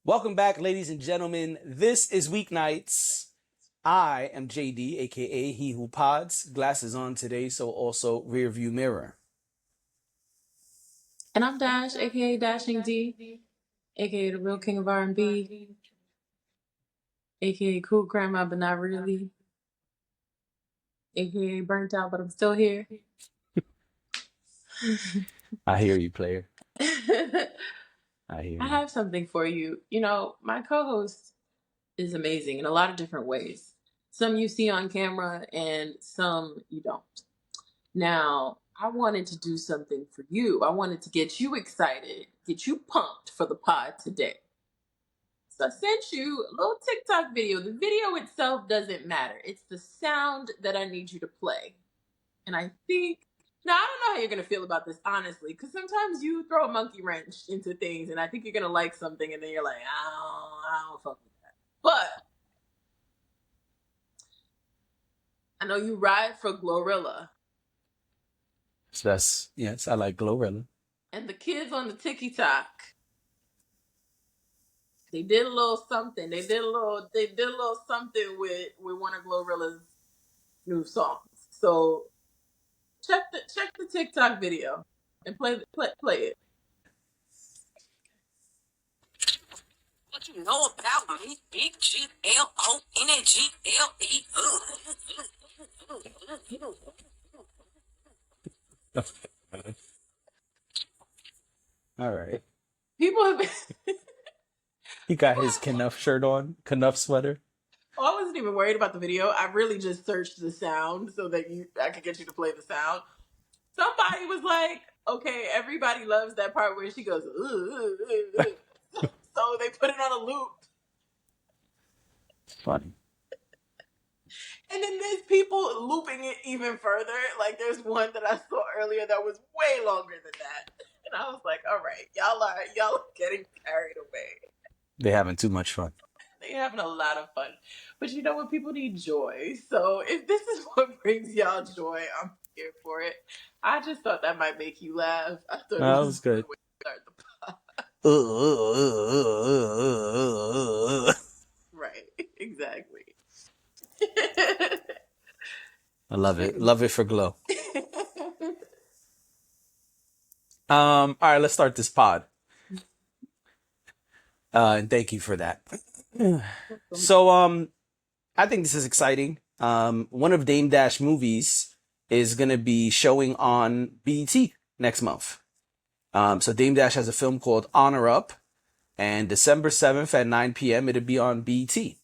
Welcome back, ladies and gentlemen. This is Weeknights. I am JD, aka He Who Pods. Glasses on today, so also rear view mirror. And I'm Dash, aka Dashing D, aka the real king of R&B, aka cool grandma but not really, aka burnt out but I'm still here. I hear you, player. I I hear you. have something for you. You know, my co-host is amazing in a lot of different ways. Some you see on camera and some you don't. Now, I wanted to do something for you. I wanted to get you excited, get you pumped for the pod today. So I sent you a little TikTok video. The video itself doesn't matter. It's the sound that I need you to play. And I think, now I don't know how you're going to feel about this, honestly, because sometimes you throw a monkey wrench into things and I think you're going to like something and then you're like, I don't fuck with that. But I know you ride for Glorilla. So yes, I like Glorilla. And the kids on the TikTok, they did a little something. They did a little something with one of Glorilla's new songs. So check the TikTok video and play it. What you know about me? Big Glonne. All right. People have been. He got his Knuff shirt on, Knuff sweater. Oh, I wasn't even worried about the video. I really just searched the sound so that I could get you to play the sound. Somebody was like, "Okay, everybody loves that part where she goes." So they put it on a loop. It's funny. And then there's people looping it even further. Like there's one that I saw earlier that was way longer than that. And I was like, all right, y'all are getting carried away. They're having too much fun. They're having a lot of fun. But you know what? People need joy. So if this is what brings y'all joy, I'm here for it. I just thought that might make you laugh. I thought That it was was a good. good way to start the pod. Right. Exactly. I love it. Love it for Glow. All right, let's start this pod. And thank you for that. So, I think this is exciting. One of Dame Dash movies is gonna be showing on b.e.t. next month. So Dame Dash has a film called Honor Up, and December 7th at 9 p.m. it'll be on b.e.t.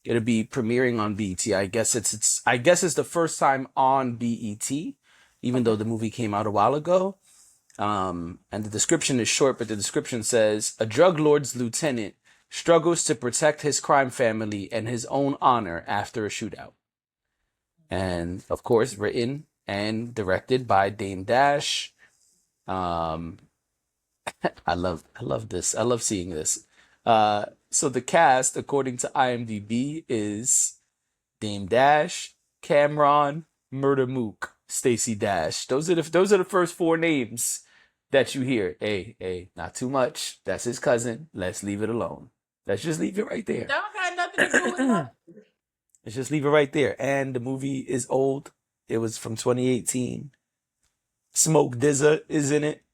It'll be premiering on b.e.t. I guess it's the first time on b.e.t. even though the movie came out a while ago. And the description is short, but the description says a drug lord's lieutenant struggles to protect his crime family and his own honor after a shootout. And of course, written and directed by Dame Dash. I love this. I love seeing this. So the cast, according to IMDb, is Dame Dash, Cameron, Murder Mook, Stacey Dash. Those are the first four names that you hear. Hey, not too much. That's his cousin. Let's leave it alone. Let's just leave it right there. That got nothing to do with that. Let's just leave it right there. And the movie is old. It was from 2018. Smoke Dizza is in it.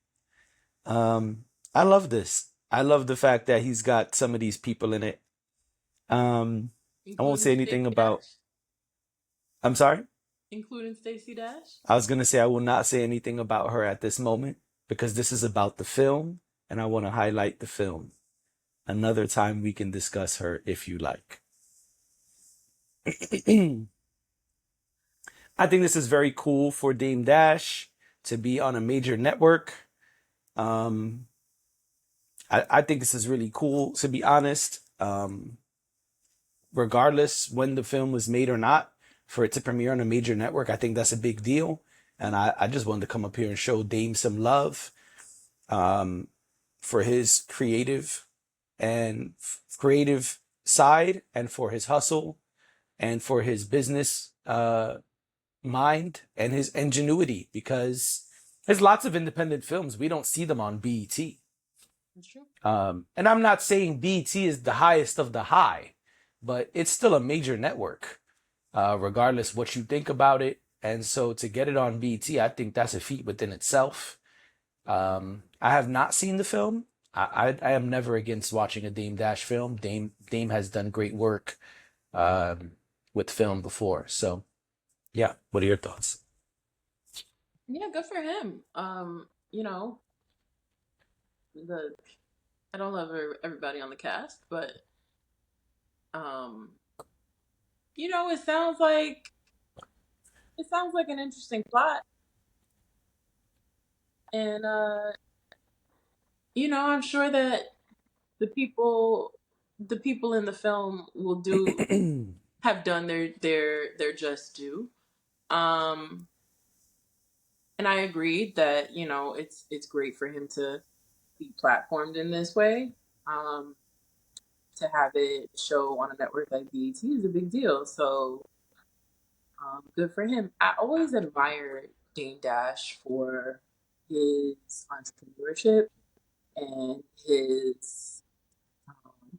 I love this. I love the fact that he's got some of these people in it. I won't say anything about. I'm sorry? Including Stacey Dash? I was going to say I will not say anything about her at this moment because this is about the film and I want to highlight the film. Another time we can discuss her if you like. I think this is very cool for Dame Dash to be on a major network. I think this is really cool, to be honest. Regardless when the film was made or not, for it to premiere on a major network, I think that's a big deal. And I just wanted to come up here and show Dame some love for his creative side and for his hustle and for his business mind and his ingenuity, because there's lots of independent films. We don't see them on b.e.t. That's true. And I'm not saying BT is the highest of the high, but it's still a major network, regardless what you think about it. And so to get it on BT, I think that's a feat within itself. I have not seen the film. I am never against watching a Dame Dash film. Dame has done great work with film before. So yeah, what are your thoughts? Yeah, good for him. You know, the I don't love everybody on the cast, but um, you know, it sounds like an interesting plot, and you know, I'm sure that the people the people in the film will do have done their just due. Um, and I agreed that you know it's great for him to be platformed in this way. Um, to have it show on a network like BET is a big deal. So good for him. I always admired Dame Dash for his entrepreneurship and um,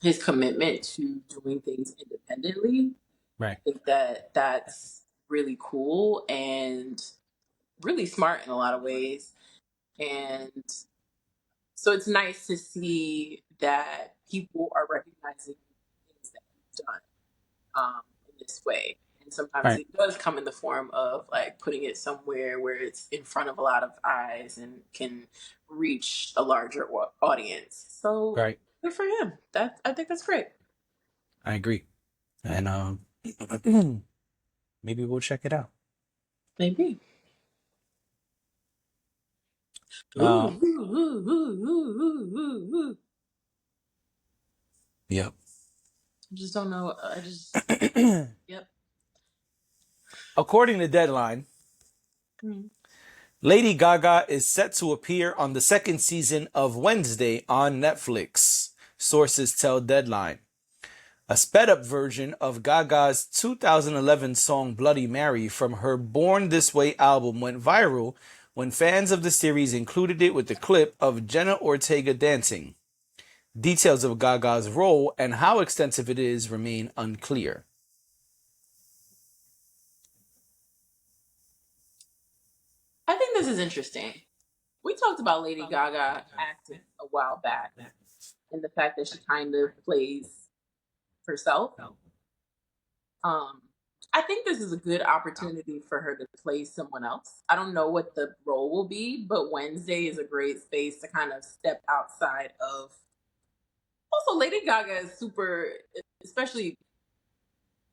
his commitment to doing things independently. I Right. think that that's really cool and really smart in a lot of ways. And so it's nice to see that people are recognizing things that he's done in this way. And sometimes Right. it does come in the form of like putting it somewhere where it's in front of a lot of eyes and can reach a larger audience. So Right. good for him. That I think that's great. I agree. And maybe we'll check it out. Maybe. Uh, Ooh, ooh, ooh, ooh, ooh, ooh, ooh. yep. I just don't know. I just yep. According to Deadline, Mm. Lady Gaga is set to appear on the second season of Wednesday on Netflix. Sources tell Deadline. A sped up version of Gaga's 2011 song Bloody Mary from her Born This Way album went viral when fans of the series included it with a clip of Jenna Ortega dancing. Details of Gaga's role and how extensive it is remain unclear. I think this is interesting. We talked about Lady Gaga acting a while back and the fact that she kind of plays herself. Um, I think this is a good opportunity for her to play someone else. I don't know what the role will be, but Wednesday is a great space to kind of step outside of. Also, Lady Gaga is super, especially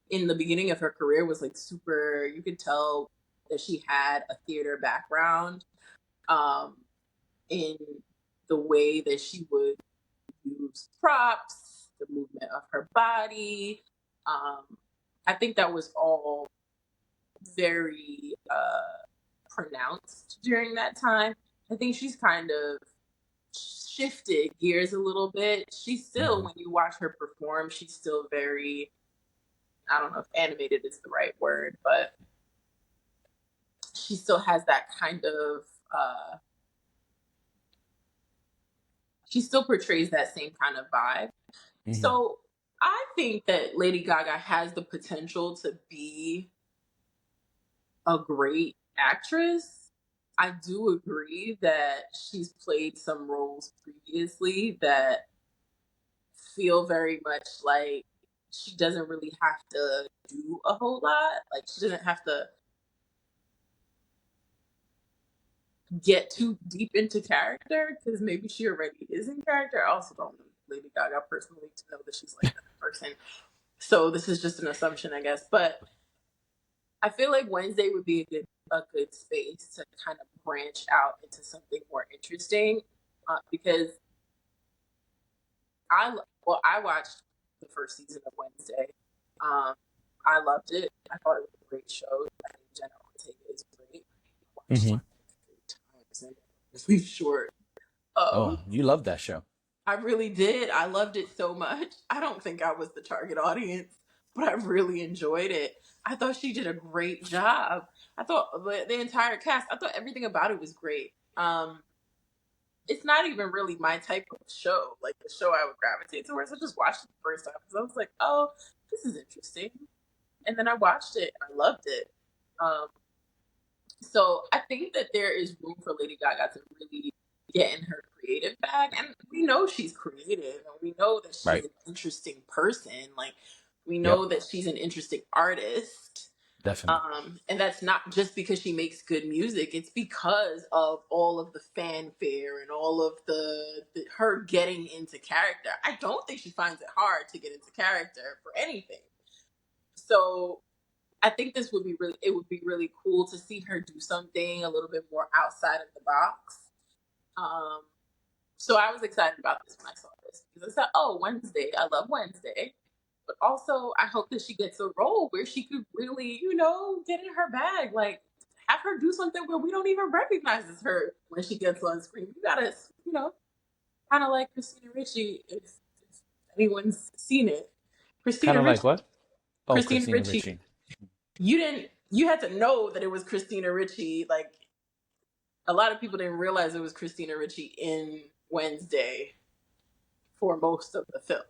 in the beginning of her career, was like super. You could tell that she had a theater background um, in the way that she would use props, the movement of her body. Um, I think that was all very pronounced during that time. I think she's kind of shifted gears a little bit. She's still, Mhm. when you watch her perform, she's still very, I don't know if animated is the right word, but she still has that kind of, uh, she still portrays that same kind of vibe. Mhm. So I think that Lady Gaga has the potential to be a great actress. I do agree that she's played some roles previously that feel very much like she doesn't really have to do a whole lot. Like she doesn't have to get too deep into character because maybe she already is in character. I also don't know Lady Gaga personally to know that she's like that person. So this is just an assumption, I guess. But I feel like Wednesday would be a good space to kind of branch out into something more interesting because I watched the first season of Wednesday. Um, I loved it. I thought it was a great show. I think Jenna Ortega is great. I watched it Mhm. like 3 times and it was really short. Um, Oh, you love that show. I really did. I loved it so much. I don't think I was the target audience, but I really enjoyed it. I thought she did a great job. I thought the entire cast. I thought everything about it was great. it's not even really my type of show, like the show I would gravitate towards. I just watched it the first time because I was like, oh, this is interesting. And then I watched it and I loved it. Um, so I think that there is room for Lady Gaga to really get in her creative bag. And we know she's creative and we know that she's Right. an interesting person. Like, we Yep. know that she's an interesting artist. Definitely. And that's not just because she makes good music. It's because of all of the fanfare and all of the her getting into character. I don't think she finds it hard to get into character for anything. So I think it would be really cool to see her do something a little bit more outside of the box. Um, so I was excited about this when I saw this because I said, "Oh, Wednesday! I love Wednesday." But also, I hope that she gets a role where she could really, get in her bag. Like, have her do something where we don't even recognize it's her when she gets on screen. You gotta, kind of like Christina Ricci, if anyone's seen it. Kind Christina of like Ricci, what? Oh, Christina Christina Ricci, Ricci. you had to know that it was Christina Ricci. Like, a lot of people didn't realize it was Christina Ricci in Wednesday for most of the film,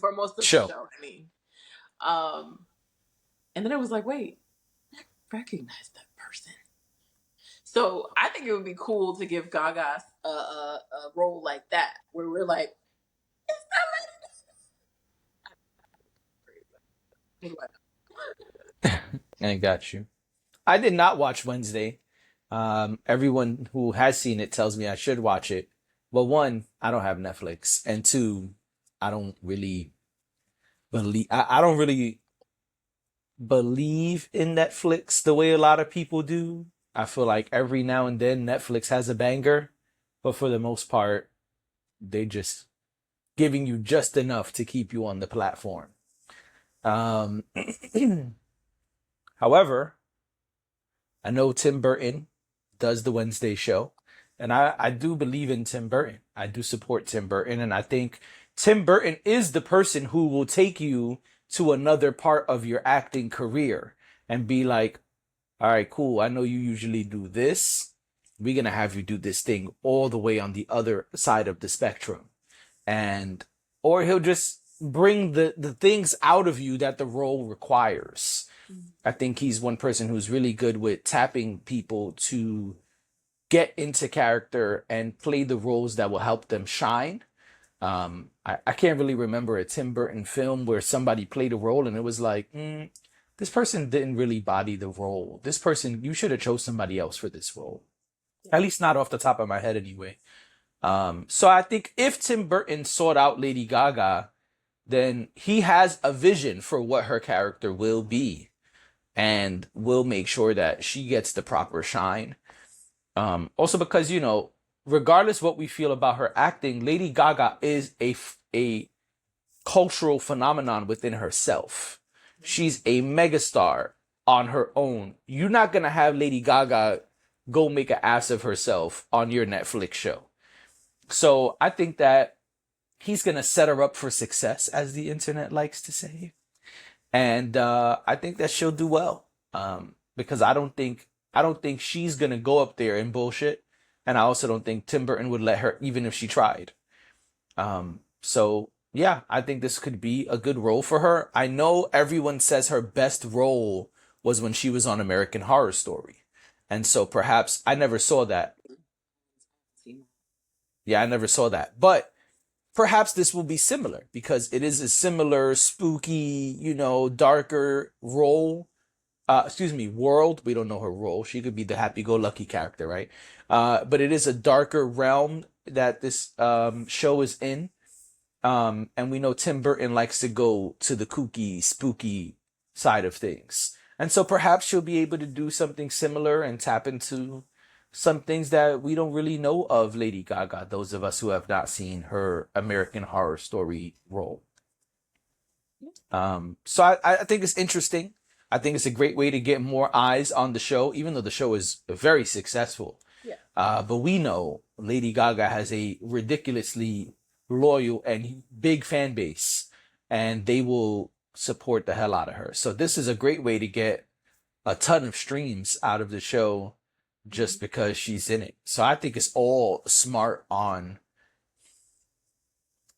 for most of the Show. show. I mean, um, and then it was like, wait, recognize that person. So I think it would be cool to give Gaga a role like that, where we're like, it's not like I got you. I did not watch Wednesday. Everyone who has seen it tells me I should watch it. Well, one, I don't have Netflix, and two, I don't really I don't really believe in Netflix the way a lot of people do. I feel like every now and then Netflix has a banger, but for the most part, they just giving you just enough to keep you on the platform. Um, However, I know Tim Burton does the Wednesday show, and I do believe in Tim Burton. I do support Tim Burton, and I think Tim Burton is the person who will take you to another part of your acting career and be like, all right, cool. I know you usually do this. We're going to have you do this thing all the way on the other side of the spectrum. And, or he'll just bring the things out of you that the role requires. I think he's one person who's really good with tapping people to get into character and play the roles that will help them shine. I can't really remember a Tim Burton film where somebody played a role and it was like, this person didn't really body the role. This person, you should have chose somebody else for this role. At least not off the top of my head anyway. So I think if Tim Burton sought out Lady Gaga, then he has a vision for what her character will be and will make sure that she gets the proper shine. Also because, regardless what we feel about her acting, Lady Gaga is a cultural phenomenon within herself. She's a megastar on her own. You're not going to have Lady Gaga go make an ass of herself on your Netflix show. So I think that he's going to set her up for success, as the internet likes to say. And I think that she'll do well. Because I don't think she's going to go up there and bullshit. And I also don't think Tim Burton would let her, even if she tried. So yeah, I think this could be a good role for her. I know everyone says her best role was when she was on American Horror Story. And so perhaps I never saw that. Yeah, I never saw that. But perhaps this will be similar because it is a similar spooky, darker role. World. We don't know her role. She could be the happy-go-lucky character, right? But it is a darker realm that this show is in. And we know Tim Burton likes to go to the kooky, spooky side of things. And so perhaps she'll be able to do something similar and tap into some things that we don't really know of Lady Gaga, those of us who have not seen her American Horror Story role. So I think it's interesting. I think it's a great way to get more eyes on the show, even though the show is very successful. Yeah. But we know Lady Gaga has a ridiculously loyal and big fan base, and they will support the hell out of her. So this is a great way to get a ton of streams out of the show just because she's in it. So I think it's all smart on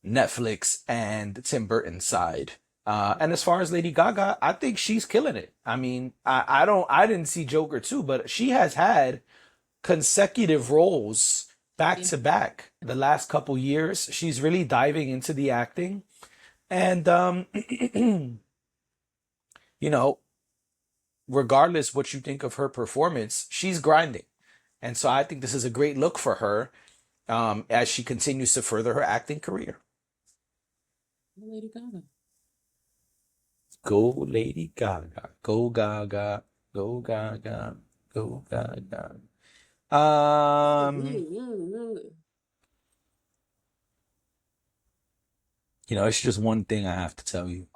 Netflix and Tim Burton's side. And as far as Lady Gaga, I think she's killing it. I mean, I didn't see Joker 2, but she has had consecutive roles back Yeah. to back the last couple years. She's really diving into the acting. And, you know, regardless what you think of her performance, she's grinding. And so I think this is a great look for her as she continues to further her acting career. Lady Gaga. Go Lady Gaga. Go Gaga. Go Gaga. Go Gaga. It's just one thing I have to tell you.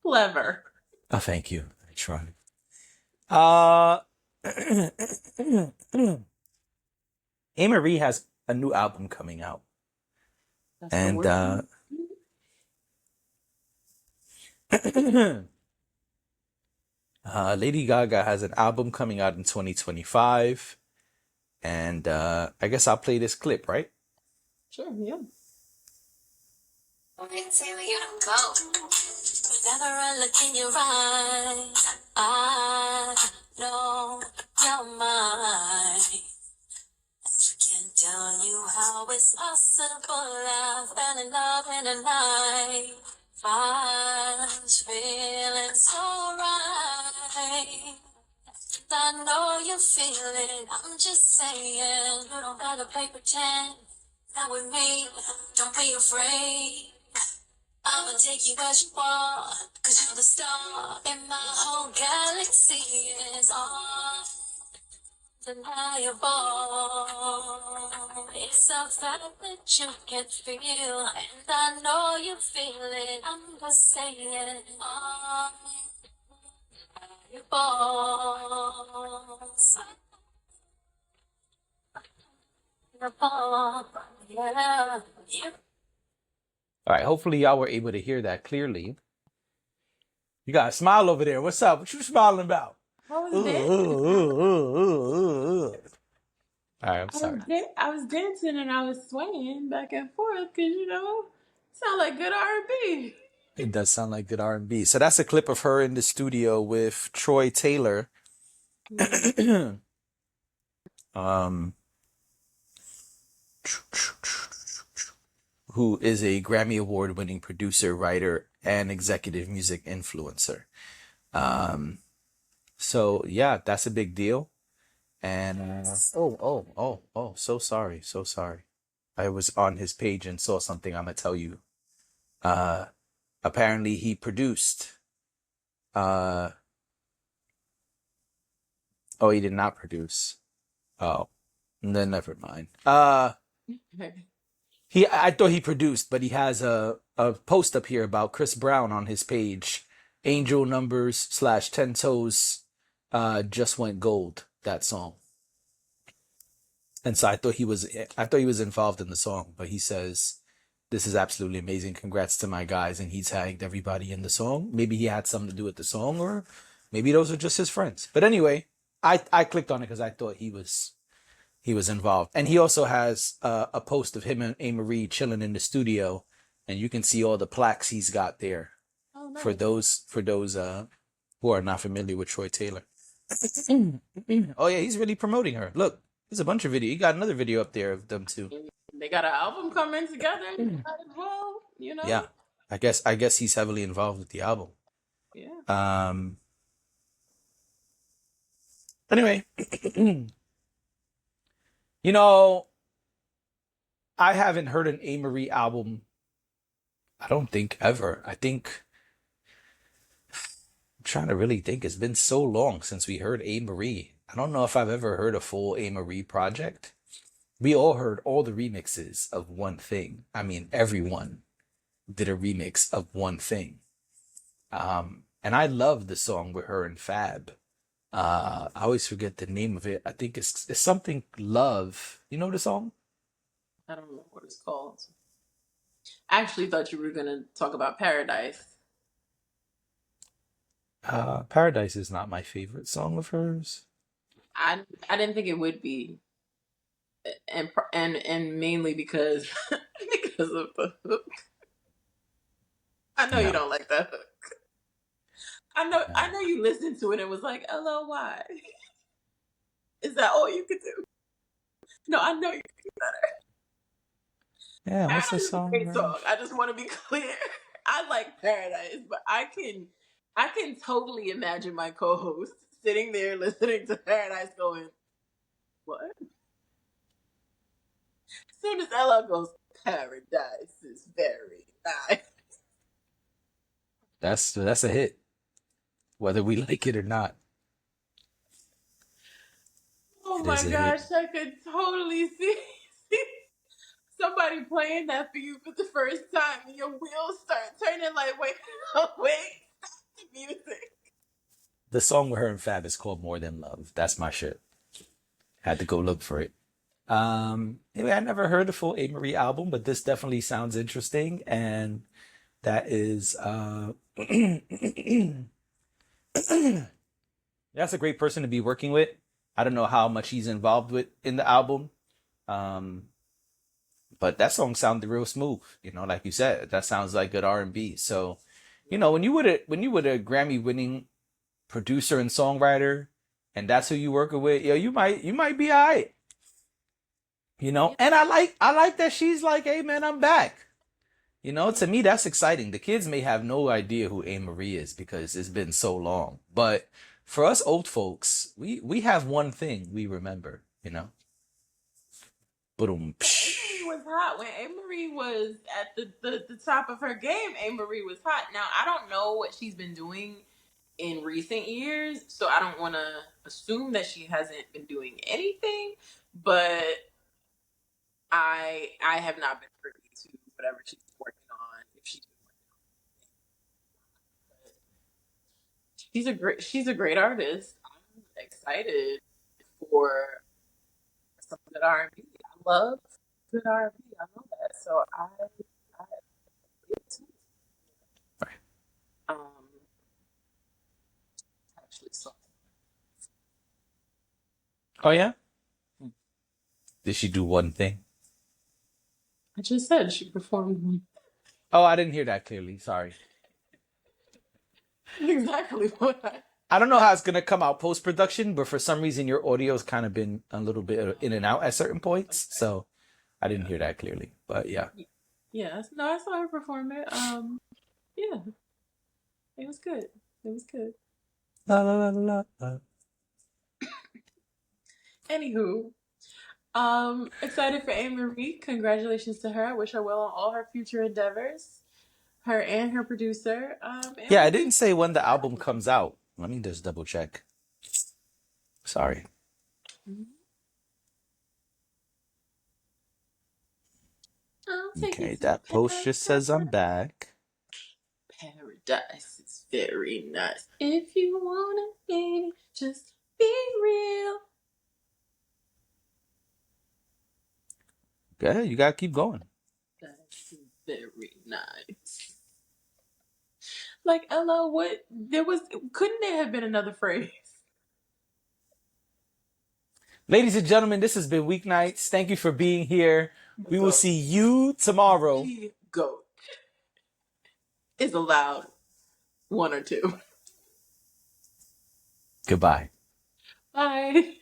Clever. Oh, thank you. I tried. Uh, Amerie has a new album coming out. That's the And word. Lady Gaga has an album coming out in 2025. And I guess I'll play this clip, right? Sure, yeah. Whenever I look in your eyes, I know you're mine. Can't tell you how it's possible. I fell in love in a night. I was feeling so right. I know you feel it. I'm just saying, you don't gotta play pretend. Not with me. Don't be afraid. I'ma take you as you are, 'cause you're the star, and my whole galaxy is undeniable. It's a fact that you can feel, and I know you feel it. I'm just saying, yeah. All right, hopefully y'all were able to hear that clearly. You got a smile over there. What's up? What you smiling about? I was dancing. All right, I'm sorry. I was dancing and I was swaying back and forth because sound like good R&B. It does sound like good R&B. So that's a clip of her in the studio with Troy Taylor. Who is a Grammy Award winning producer, writer, and executive music influencer. So yeah, that's a big deal. And so sorry, so sorry. I was on his page and saw something. I'm gonna tell you. Apparently he produced. He did not produce. Oh, then never mind. I thought he produced, but he has a post up here about Chris Brown on his page. Angel Numbers / 10 Toes just went gold, that song. And so I thought he was involved in the song, but he says this is absolutely amazing. Congrats to my guys, and he tagged everybody in the song. Maybe he had something to do with the song, or maybe those are just his friends. But anyway, I clicked on it because I thought he was involved. And he also has a post of him and Amerie chilling in the studio, and you can see all the plaques he's got there. Oh, nice. For those who are not familiar with Troy Taylor. Oh yeah, he's really promoting her. Look, there's a bunch of video. He got another video up there of them too. They got an album coming together. Might as well, Yeah, I guess he's heavily involved with the album. Yeah. Anyway, I haven't heard an Amerie album. I don't think ever. I'm trying to really think. It's been so long since we heard Amerie. I don't know if I've ever heard a full Amerie project. We all heard all the remixes of One Thing. I mean, everyone did a remix of One Thing. And I love the song with her and Fab. I always forget the name of it. I think it's something Love. You know the song? I don't know what it's called. I actually thought you were going to talk about Paradise. Paradise is not my favorite song of hers. I didn't think it would be, and mainly because because of the hook. I know you No. don't like that hook. I know you listened to it and was like, LOY. Is that all you could do? No, I know you could do better. Yeah, what's the Paradise is a song, great bro? song. I just want to be clear. I like Paradise, but I can totally imagine my co-host sitting there listening to Paradise going, what? As soon as Ella goes, Paradise is very nice. That's a hit, whether we like it or not. Oh It my is a hit. gosh, I could totally see somebody playing that for you for the first time and your wheels start turning like, wait, wait, stop the music. The song with her and Fab is called More Than Love. That's my shit. Had to go look for it. Anyway, I never heard the full Amerie album, but this definitely sounds interesting, and that is that's a great person to be working with. I don't know how much he's involved with in the album. Um, but that song sounded real smooth, like you said. That sounds like good R&B. So, when you would a Grammy winning producer and songwriter, and that's who you working with, you might be all right. Yeah. And I like that she's like, hey man, I'm back. To me that's exciting. The kids may have no idea who Amerie is because it's been so long. But for us old folks, we have one thing we remember. Boom. Amerie was hot when Amerie was at the top of her game. Amerie was hot. Now I don't know what she's been doing in recent years, so I don't want to assume that she hasn't been doing anything. But I have not been privy to whatever she's working on. If she's been working on, but she's a great artist. I'm excited for some good R&B. I love good R&B. I know that, so I it too. Right. Actually saw. Oh yeah? Did she do one thing? I just said she performed one. Oh, I didn't hear that clearly. Sorry. Exactly what I don't know how it's gonna come out post production, but for some reason your audio's kind of been a little bit in and out at certain points, Okay. so I didn't hear that clearly. But yeah. Yeah, no, I saw her perform it. Yeah, it was good. It was good. La, la, la, la, la. Anywho, excited for Amerie. Congratulations to her. I wish her well on all her future endeavors. Her and her producer. And Yeah, I we'll didn't be. say when the album comes out. Let me just double check. Sorry. I'll take Okay, it to that post just says I'm back. paradise. Is very nice. If you wanna be, just be real. Okay, you gotta keep going. That's very nice. Like Ella, what there was couldn't there have been another phrase? Ladies and gentlemen, this has been Weeknights. Thank you for being here. We will see you tomorrow. Go is allowed one or two. Goodbye. Bye.